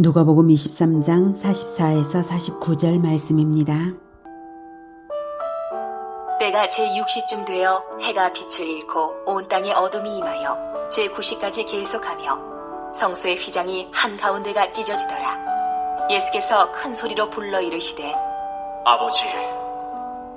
누가복음 23장 44에서 49절 말씀입니다. 때가 제6시쯤 되어 해가 빛을 잃고 온 땅에 어둠이 임하여 제9시까지 계속하며 성소의 휘장이 한가운데가 찢어지더라. 예수께서 큰 소리로 불러 이르시되 아버지,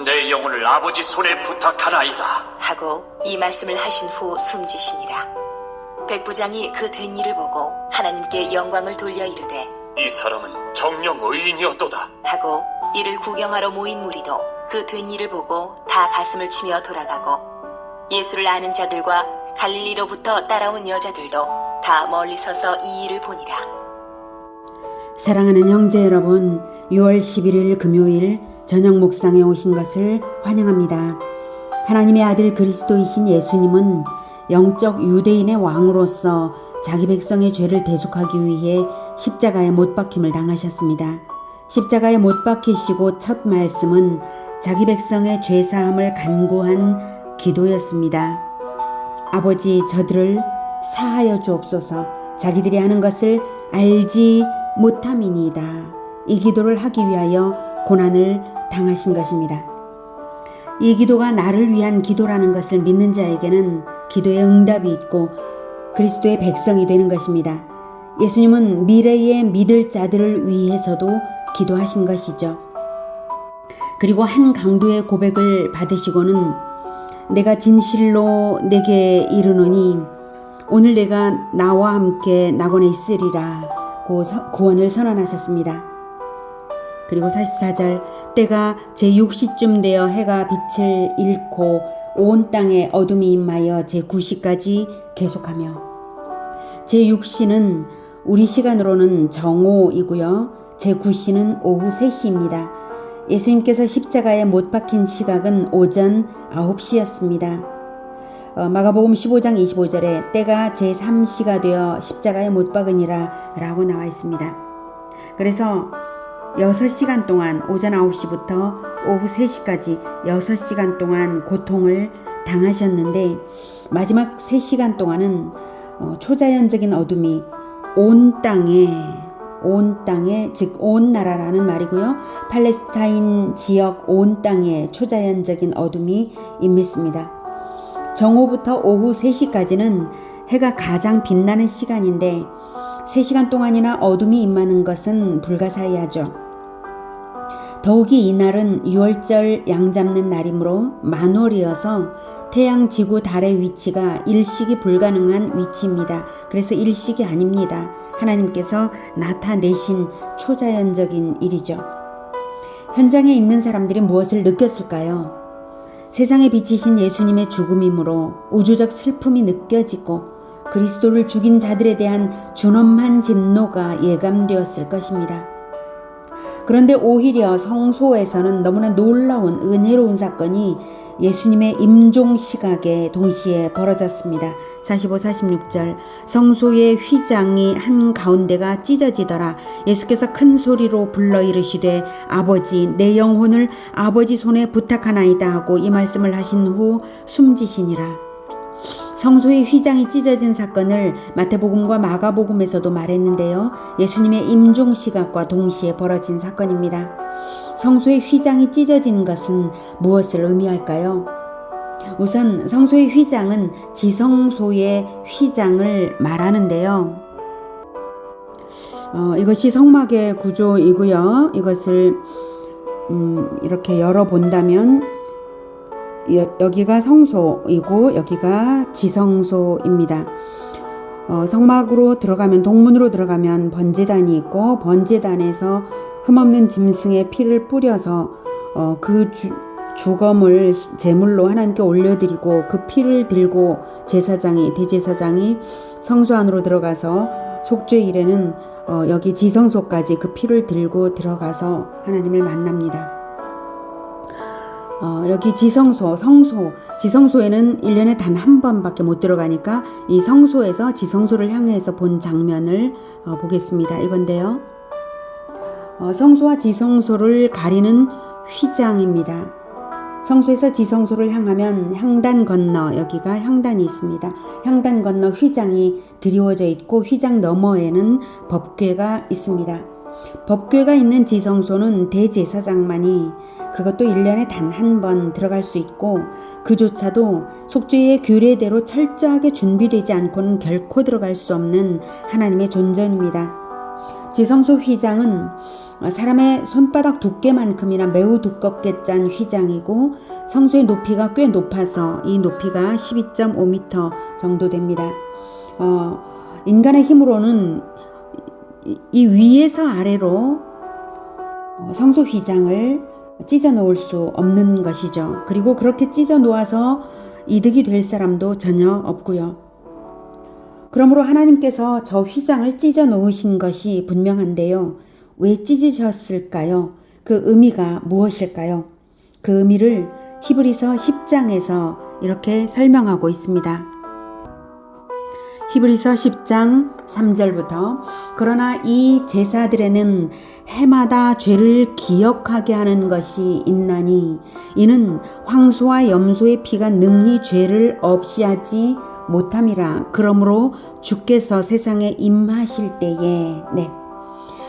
내 영혼을 아버지 손에 부탁하나이다 하고 이 말씀을 하신 후 숨지시니라. 백부장이 그 된 일을 보고 하나님께 영광을 돌려 이르되 이 사람은 정령 의인이었도다 하고 이를 구경하러 모인 무리도 그 된 일을 보고 다 가슴을 치며 돌아가고 예수를 아는 자들과 갈릴리로부터 따라온 여자들도 다 멀리 서서 이 일을 보니라. 사랑하는 형제 여러분, 6월 11일 금요일 저녁 묵상에 오신 것을 환영합니다. 하나님의 아들 그리스도이신 예수님은 영적 유대인의 왕으로서 자기 백성의 죄를 대속하기 위해 십자가에 못 박힘을 당하셨습니다. 십자가에 못 박히시고 첫 말씀은 자기 백성의 죄 사함을 간구한 기도였습니다. 아버지, 저들을 사하여 주옵소서. 자기들이 하는 것을 알지 못함이니이다. 이 기도를 하기 위하여 고난을 당하신 것입니다. 이 기도가 나를 위한 기도라는 것을 믿는 자에게는 기도의 응답이 있고 그리스도의 백성이 되는 것입니다. 예수님은 미래에 믿을 자들을 위해서도 기도하신 것이죠. 그리고 한 강도의 고백을 받으시고는 내가 진실로 내게 이르노니 오늘 내가 나와 함께 낙원에 있으리라 고 구원을 선언하셨습니다. 그리고 44절 때가 제6시쯤 되어 해가 빛을 잃고 온 땅에 어둠이 임하여 제9시까지 계속하며 제6시는 우리 시간으로는 정오이고요. 제9시는 오후 3시입니다. 예수님께서 십자가에 못 박힌 시각은 오전 9시였습니다. 마가복음 15장 25절에 때가 제3시가 되어 십자가에 못 박으니라 라고 나와 있습니다. 그래서 6시간 동안 오전 9시부터 오후 3시까지 6시간 동안 고통을 당하셨는데 마지막 3시간 동안은 초자연적인 어둠이 온 땅에 즉 온 나라라는 말이고요. 팔레스타인 지역 온 땅에 초자연적인 어둠이 임했습니다. 정오부터 오후 3시까지는 해가 가장 빛나는 시간인데 3시간 동안이나 어둠이 임하는 것은 불가사의하죠. 더욱이 이날은 6월절 양 잡는 날이므로 만월이어서 태양, 지구, 달의 위치가 일식이 불가능한 위치입니다. 그래서 일식이 아닙니다. 하나님께서 나타내신 초자연적인 일이죠. 현장에 있는 사람들이 무엇을 느꼈을까요? 세상에 비치신 예수님의 죽음이므로 우주적 슬픔이 느껴지고 그리스도를 죽인 자들에 대한 준엄한 진노가 예감되었을 것입니다. 그런데 오히려 성소에서는 너무나 놀라운 은혜로운 사건이 예수님의 임종 시각에 동시에 벌어졌습니다. 45, 46절 성소의 휘장이 한가운데가 찢어지더라. 예수께서 큰 소리로 불러 이르시되 아버지, 내 영혼을 아버지 손에 부탁하나이다 하고 이 말씀을 하신 후 숨지시니라. 성소의 휘장이 찢어진 사건을 마태복음과 마가복음에서도 말했는데요. 예수님의 임종 시각과 동시에 벌어진 사건입니다. 성소의 휘장이 찢어진 것은 무엇을 의미할까요? 우선 성소의 휘장은 지성소의 휘장을 말하는데요. 이것이 성막의 구조이고요. 이것을 이렇게 열어본다면 여기가 성소이고 여기가 지성소입니다. 성막으로 들어가면 동문으로 들어가면 번제단이 있고 번제단에서 흠없는 짐승의 피를 뿌려서 그 주검을 제물로 하나님께 올려드리고 그 피를 들고 대제사장이 성소 안으로 들어가서 속죄일에는 여기 지성소까지 그 피를 들고 들어가서 하나님을 만납니다. 여기 지성소에는 1년에 단 한 번밖에 못 들어가니까 이 성소에서 지성소를 향해서 본 장면을 보겠습니다. 이건데요. 성소와 지성소를 가리는 휘장입니다. 성소에서 지성소를 향하면 향단 건너, 여기가 향단이 있습니다. 향단 건너 휘장이 드리워져 있고 휘장 너머에는 법궤가 있습니다. 법궤가 있는 지성소는 대제사장만이 그것도 1년에 단 한 번 들어갈 수 있고 그조차도 속죄의 규례대로 철저하게 준비되지 않고는 결코 들어갈 수 없는 하나님의 존전입니다. 지성소 휘장은 사람의 손바닥 두께만큼이나 매우 두껍게 짠 휘장이고 성소의 높이가 꽤 높아서 이 높이가 12.5m 정도 됩니다. 인간의 힘으로는 이 위에서 아래로 성소 휘장을 찢어 놓을 수 없는 것이죠. 그리고 그렇게 찢어 놓아서 이득이 될 사람도 전혀 없고요. 그러므로 하나님께서 저 휘장을 찢어 놓으신 것이 분명한데요. 왜 찢으셨을까요? 그 의미가 무엇일까요? 그 의미를 히브리서 10장에서 이렇게 설명하고 있습니다. 히브리서 10장 3절부터 그러나 이 제사들에는 해마다 죄를 기억하게 하는 것이 있나니 이는 황소와 염소의 피가 능히 죄를 없이 하지 못함이라. 그러므로 주께서 세상에 임하실 때에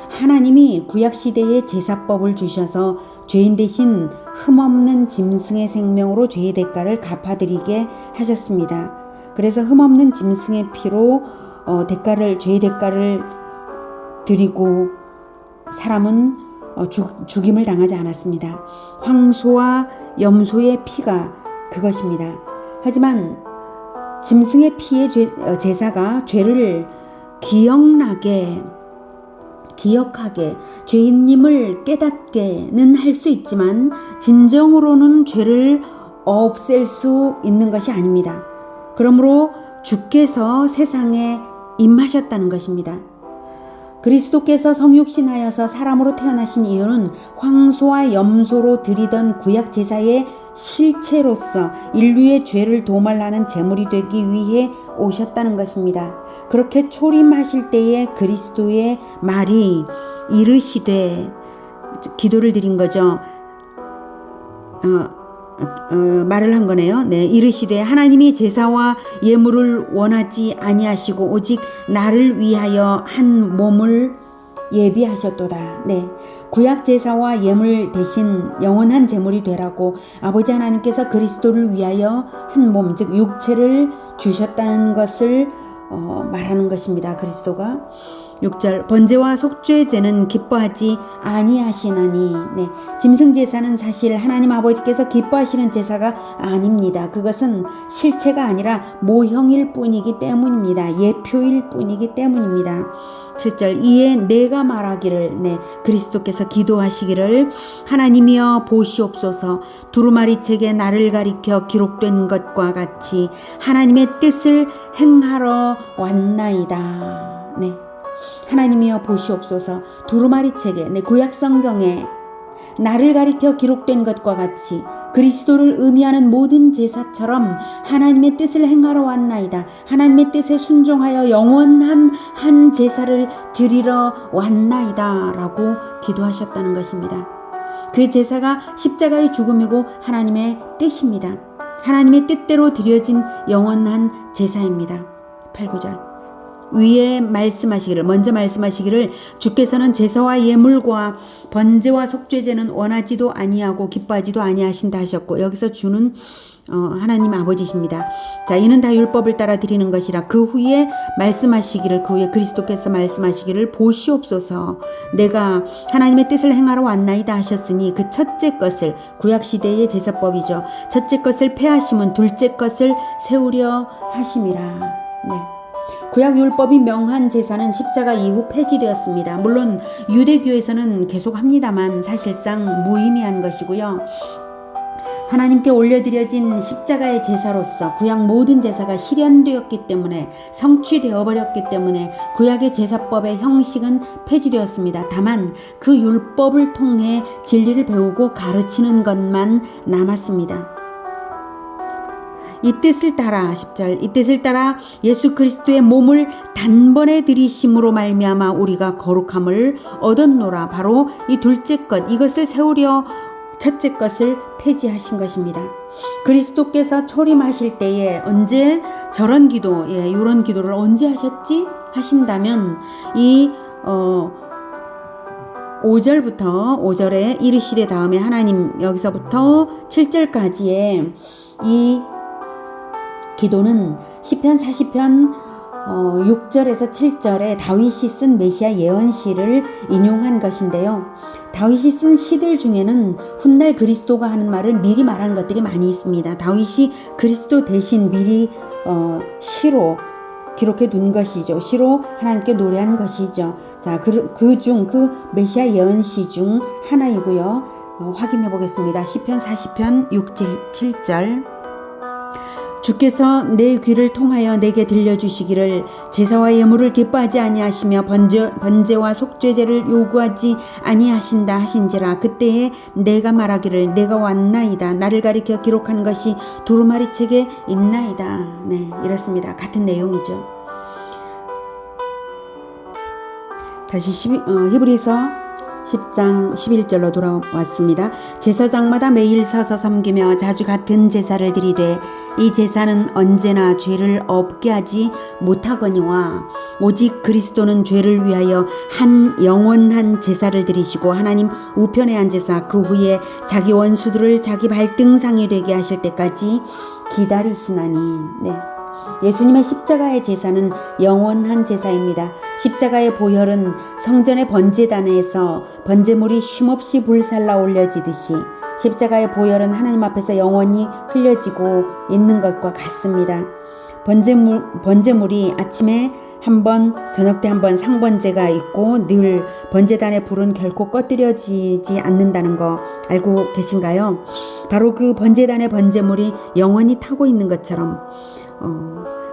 하나님이 구약시대에 제사법을 주셔서 죄인 대신 흠없는 짐승의 생명으로 죄의 대가를 갚아드리게 하셨습니다. 그래서 흠없는 짐승의 피로 죄의 대가를 드리고 사람은 죽임을 당하지 않았습니다. 황소와 염소의 피가 그것입니다. 하지만 짐승의 피의 제사가 죄를 기억하게 죄인님을 깨닫게는 할 수 있지만 진정으로는 죄를 없앨 수 있는 것이 아닙니다. 그러므로 주께서 세상에 임하셨다는 것입니다. 그리스도께서 성육신하여서 사람으로 태어나신 이유는 황소와 염소로 드리던 구약 제사의 실체로서 인류의 죄를 도말하는 제물이 되기 위해 오셨다는 것입니다. 그렇게 초림하실 때에 그리스도의 말이 이르시되 기도를 드린 거죠. 말을 한 거네요. 이르시되 하나님이 제사와 예물을 원하지 아니하시고 오직 나를 위하여 한 몸을 예비하셨도다. 구약 제사와 예물 대신 영원한 제물이 되라고 아버지 하나님께서 그리스도를 위하여 한 몸, 즉 육체를 주셨다는 것을 말하는 것입니다. 그리스도가 6절 번제와 속죄제는 기뻐하지 아니하시나니 짐승 제사는 사실 하나님 아버지께서 기뻐하시는 제사가 아닙니다. 그것은 실체가 아니라 모형일 뿐이기 때문입니다. 예표일 뿐이기 때문입니다. 7절 이에 내가 말하기를 그리스도께서 기도하시기를 하나님이여 보시옵소서 두루마리 책에 나를 가리켜 기록된 것과 같이 하나님의 뜻을 행하러 왔나이다. 하나님이여 보시옵소서 두루마리 책에 구약 성경에 나를 가리켜 기록된 것과 같이 그리스도를 의미하는 모든 제사처럼 하나님의 뜻을 행하러 왔나이다. 하나님의 뜻에 순종하여 영원한 한 제사를 드리러 왔나이다 라고 기도하셨다는 것입니다. 그 제사가 십자가의 죽음이고 하나님의 뜻입니다. 하나님의 뜻대로 드려진 영원한 제사입니다. 8, 9절 위에 먼저 말씀하시기를 주께서는 제사와 예물과 번제와 속죄제는 원하지도 아니하고 기뻐하지도 아니하신다 하셨고 여기서 주는 하나님 아버지십니다. 자, 이는 다 율법을 따라 드리는 것이라. 그 후에 그리스도께서 말씀하시기를 보시옵소서 내가 하나님의 뜻을 행하러 왔나이다 하셨으니 그 첫째 것을 구약시대의 제사법이죠. 첫째 것을 폐하심은 둘째 것을 세우려 하심이라. 구약 율법이 명한 제사는 십자가 이후 폐지되었습니다. 물론 유대교에서는 계속합니다만 사실상 무의미한 것이고요. 하나님께 올려드려진 십자가의 제사로서 구약 모든 제사가 실현되었기 때문에 성취되어 버렸기 때문에 구약의 제사법의 형식은 폐지되었습니다. 다만 그 율법을 통해 진리를 배우고 가르치는 것만 남았습니다. 이 뜻을 따라 10절 이 뜻을 따라 예수 그리스도의 몸을 단번에 들이심으로 말미암아 우리가 거룩함을 얻었노라. 바로 이 둘째 것 이것을 세우려 첫째 것을 폐지하신 것입니다. 그리스도께서 초림하실 때에 언제 저런 기도, 이런 기도를 언제 하셨지? 하신다면 이 5절에 이르시되 다음에 하나님, 여기서부터 7절까지의 이 기도는 시편 40편 6절에서 7절에 다윗이 쓴 메시아 예언시를 인용한 것인데요. 다윗이 쓴 시들 중에는 훗날 그리스도가 하는 말을 미리 말한 것들이 많이 있습니다. 다윗이 그리스도 대신 미리 시로 기록해 둔 것이죠. 시로 하나님께 노래한 것이죠. 자, 그 메시아 예언시 중 하나이고요. 확인해 보겠습니다. 시편 40편 6절 7절. 주께서 내 귀를 통하여 내게 들려주시기를 제사와 예물을 기뻐하지 아니하시며 번제와 속죄제를 요구하지 아니하신다 하신지라. 그때에 내가 말하기를 내가 왔나이다. 나를 가리켜 기록한 것이 두루마리 책에 있나이다. 네, 이렇습니다. 같은 내용이죠. 다시 히브리서 10장 11절로 돌아왔습니다. 제사장마다 매일 서서 섬기며 자주 같은 제사를 드리되 이 제사는 언제나 죄를 없게 하지 못하거니와 오직 그리스도는 죄를 위하여 한 영원한 제사를 드리시고 하나님 우편에 앉으사 그 후에 자기 원수들을 자기 발등상이 되게 하실 때까지 기다리시나니. 네. 예수님의 십자가의 제사는 영원한 제사입니다. 십자가의 보혈은 성전의 번제단에서 번제물이 쉼없이 불살라 올려지듯이 십자가의 보혈은 하나님 앞에서 영원히 흘려지고 있는 것과 같습니다. 번제물이 아침에 한 번, 저녁 때 한 번 상번제가 있고 늘 번제단의 불은 결코 꺼뜨려지지 않는다는 거 알고 계신가요? 바로 그 번제단의 번제물이 영원히 타고 있는 것처럼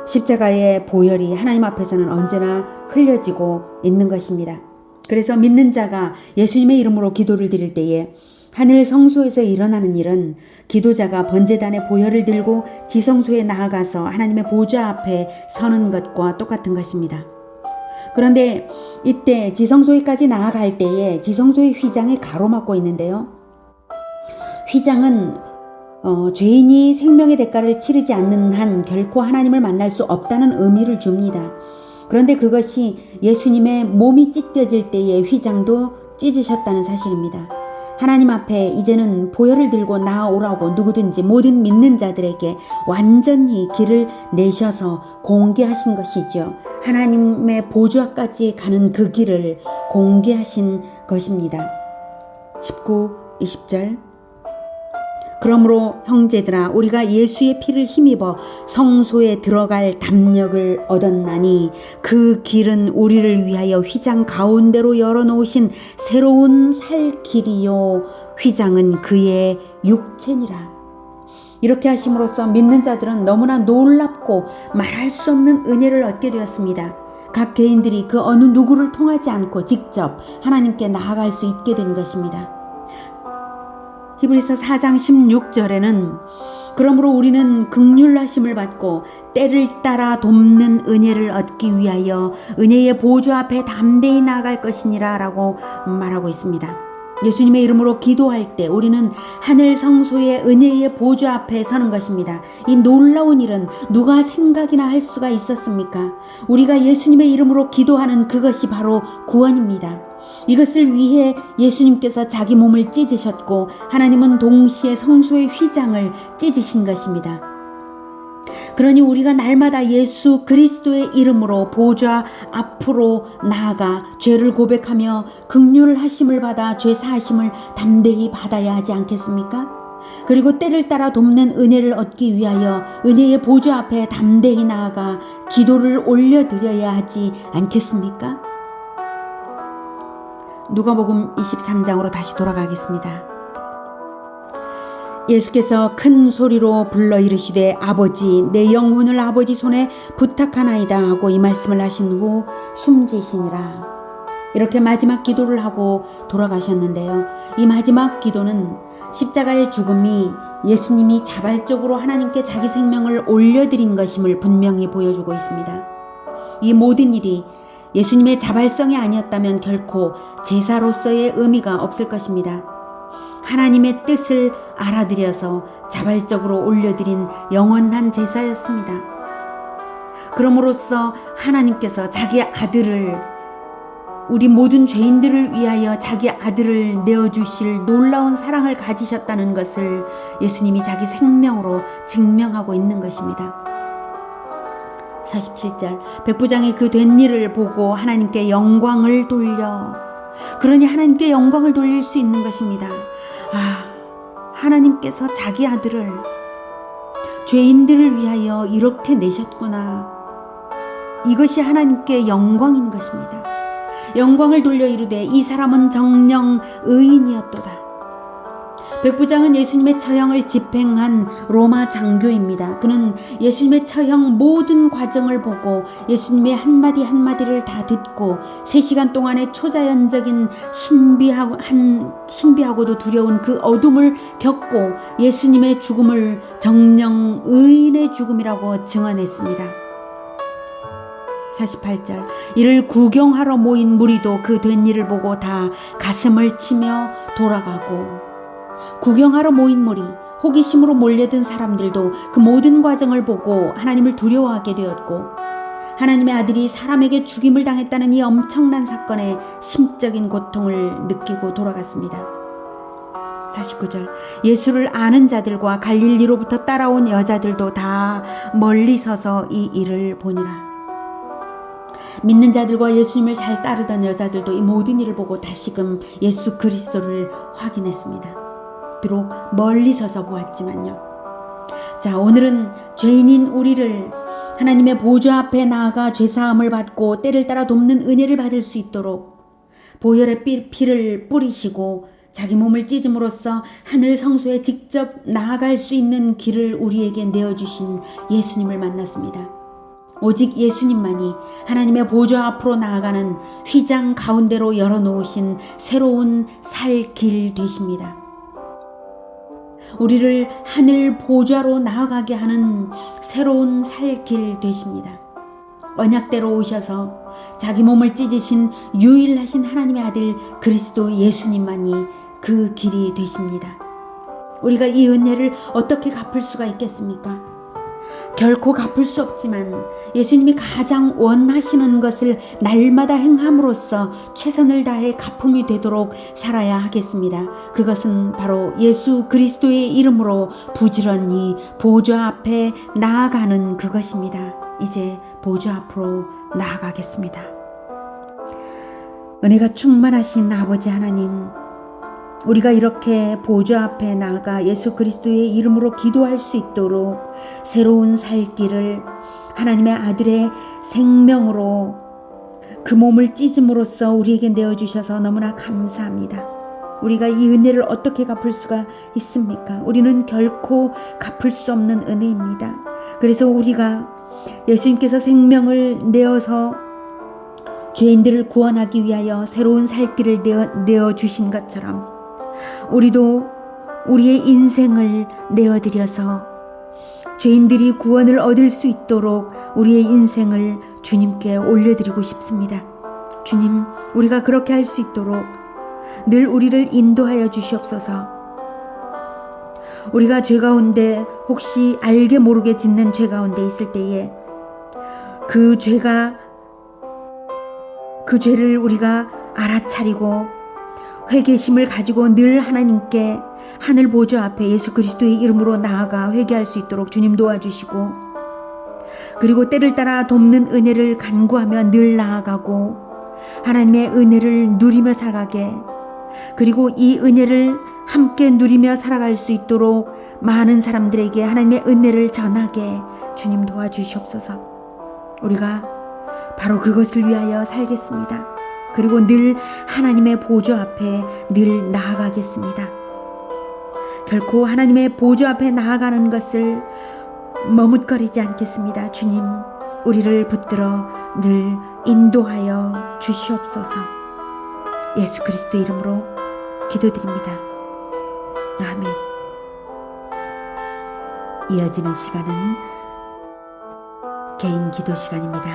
십자가의 보혈이 하나님 앞에서는 언제나 흘려지고 있는 것입니다. 그래서 믿는 자가 예수님의 이름으로 기도를 드릴 때에 하늘 성소에서 일어나는 일은 기도자가 번제단의 보혈을 들고 지성소에 나아가서 하나님의 보좌 앞에 서는 것과 똑같은 것입니다. 그런데 이때 지성소에까지 나아갈 때에 지성소의 휘장이 가로막고 있는데요. 휘장은 죄인이 생명의 대가를 치르지 않는 한 결코 하나님을 만날 수 없다는 의미를 줍니다. 그런데 그것이 예수님의 몸이 찢겨질 때의 휘장도 찢으셨다는 사실입니다. 하나님 앞에 이제는 보혈을 들고 나아오라고 누구든지 모든 믿는 자들에게 완전히 길을 내셔서 공개하신 것이죠. 하나님의 보좌까지 가는 그 길을 공개하신 것입니다. 19, 20절. 그러므로 형제들아 우리가 예수의 피를 힘입어 성소에 들어갈 담력을 얻었나니 그 길은 우리를 위하여 휘장 가운데로 열어놓으신 새로운 살 길이요 휘장은 그의 육체니라. 이렇게 하심으로써 믿는 자들은 너무나 놀랍고 말할 수 없는 은혜를 얻게 되었습니다. 각 개인들이 그 어느 누구를 통하지 않고 직접 하나님께 나아갈 수 있게 된 것입니다. 히브리서 4장 16절에는 그러므로 우리는 긍휼하심을 받고 때를 따라 돕는 은혜를 얻기 위하여 은혜의 보좌 앞에 담대히 나아갈 것이니라 라고 말하고 있습니다. 예수님의 이름으로 기도할 때 우리는 하늘 성소의 은혜의 보좌 앞에 서는 것입니다. 이 놀라운 일은 누가 생각이나 할 수가 있었습니까? 우리가 예수님의 이름으로 기도하는 그것이 바로 구원입니다. 이것을 위해 예수님께서 자기 몸을 찢으셨고 하나님은 동시에 성소의 휘장을 찢으신 것입니다. 그러니 우리가 날마다 예수 그리스도의 이름으로 보좌 앞으로 나아가 죄를 고백하며 긍휼하심을 받아 죄 사하심을 담대히 받아야 하지 않겠습니까? 그리고 때를 따라 돕는 은혜를 얻기 위하여 은혜의 보좌 앞에 담대히 나아가 기도를 올려드려야 하지 않겠습니까? 누가복음 23장으로 다시 돌아가겠습니다. 예수께서 큰 소리로 불러 이르시되 아버지 내 영혼을 아버지 손에 부탁하나이다 하고 이 말씀을 하신 후 숨지시니라. 이렇게 마지막 기도를 하고 돌아가셨는데요. 이 마지막 기도는 십자가의 죽음이 예수님이 자발적으로 하나님께 자기 생명을 올려드린 것임을 분명히 보여주고 있습니다. 이 모든 일이 예수님의 자발성이 아니었다면 결코 제사로서의 의미가 없을 것입니다. 하나님의 뜻을 알아들여서 자발적으로 올려드린 영원한 제사였습니다. 그럼으로써 하나님께서 자기 아들을, 우리 모든 죄인들을 위하여 자기 아들을 내어주실 놀라운 사랑을 가지셨다는 것을 예수님이 자기 생명으로 증명하고 있는 것입니다. 47절, 백부장이 그 된 일을 보고 하나님께 영광을 돌려, 그러니 하나님께 영광을 돌릴 수 있는 것입니다. 하나님께서 자기 아들을 죄인들을 위하여 이렇게 내셨구나. 이것이 하나님께 영광인 것입니다. 영광을 돌려 이르되 이 사람은 정녕 의인이었도다. 백부장은 예수님의 처형을 집행한 로마 장교입니다. 그는 예수님의 처형 모든 과정을 보고 예수님의 한마디 한마디를 다 듣고 3시간 동안의 초자연적인 신비하고도 두려운 그 어둠을 겪고 예수님의 죽음을 정녕 의인의 죽음이라고 증언했습니다. 48절, 이를 구경하러 모인 무리도 그 된 일을 보고 다 가슴을 치며 돌아가고, 구경하러 모인 무리, 호기심으로 몰려든 사람들도 그 모든 과정을 보고 하나님을 두려워하게 되었고, 하나님의 아들이 사람에게 죽임을 당했다는 이 엄청난 사건에 심적인 고통을 느끼고 돌아갔습니다. 49절, 예수를 아는 자들과 갈릴리로부터 따라온 여자들도 다 멀리 서서 이 일을 보니라. 믿는 자들과 예수님을 잘 따르던 여자들도 이 모든 일을 보고 다시금 예수 그리스도를 확인했습니다. 비록 멀리 서서 보았지만요. 자, 오늘은 죄인인 우리를 하나님의 보좌 앞에 나아가 죄사함을 받고 때를 따라 돕는 은혜를 받을 수 있도록 보혈의 피를 뿌리시고 자기 몸을 찢음으로써 하늘 성소에 직접 나아갈 수 있는 길을 우리에게 내어주신 예수님을 만났습니다. 오직 예수님만이 하나님의 보좌 앞으로 나아가는 휘장 가운데로 열어놓으신 새로운 살 길 되십니다. 우리를 하늘 보좌로 나아가게 하는 새로운 살 길 되십니다. 언약대로 오셔서 자기 몸을 찢으신 유일하신 하나님의 아들 그리스도 예수님만이 그 길이 되십니다. 우리가 이 은혜를 어떻게 갚을 수가 있겠습니까? 결코 갚을 수 없지만 예수님이 가장 원하시는 것을 날마다 행함으로써 최선을 다해 갚음이 되도록 살아야 하겠습니다. 그것은 바로 예수 그리스도의 이름으로 부지런히 보좌 앞에 나아가는 그것입니다. 이제 보좌 앞으로 나아가겠습니다. 은혜가 충만하신 아버지 하나님, 우리가 이렇게 보좌 앞에 나아가 예수 그리스도의 이름으로 기도할 수 있도록 새로운 살 길을 하나님의 아들의 생명으로 그 몸을 찢음으로써 우리에게 내어주셔서 너무나 감사합니다. 우리가 이 은혜를 어떻게 갚을 수가 있습니까? 우리는 결코 갚을 수 없는 은혜입니다. 그래서 우리가 예수님께서 생명을 내어서 죄인들을 구원하기 위하여 새로운 살 길을 내어주신 것처럼 우리도 우리의 인생을 내어드려서 죄인들이 구원을 얻을 수 있도록 우리의 인생을 주님께 올려드리고 싶습니다. 주님, 우리가 그렇게 할 수 있도록 늘 우리를 인도하여 주시옵소서. 우리가 죄 가운데 혹시 알게 모르게 짓는 죄 가운데 있을 때에 그 죄를 우리가 알아차리고 회개심을 가지고 늘 하나님께 하늘 보좌 앞에 예수 그리스도의 이름으로 나아가 회개할 수 있도록 주님 도와주시고, 그리고 때를 따라 돕는 은혜를 간구하며 늘 나아가고 하나님의 은혜를 누리며 살아가게, 그리고 이 은혜를 함께 누리며 살아갈 수 있도록 많은 사람들에게 하나님의 은혜를 전하게 주님 도와주시옵소서. 우리가 바로 그것을 위하여 살겠습니다. 그리고 늘 하나님의 보좌 앞에 늘 나아가겠습니다. 결코 하나님의 보좌 앞에 나아가는 것을 머뭇거리지 않겠습니다. 주님, 우리를 붙들어 늘 인도하여 주시옵소서. 예수 그리스도 이름으로 기도드립니다. 아멘. 이어지는 시간은 개인 기도 시간입니다.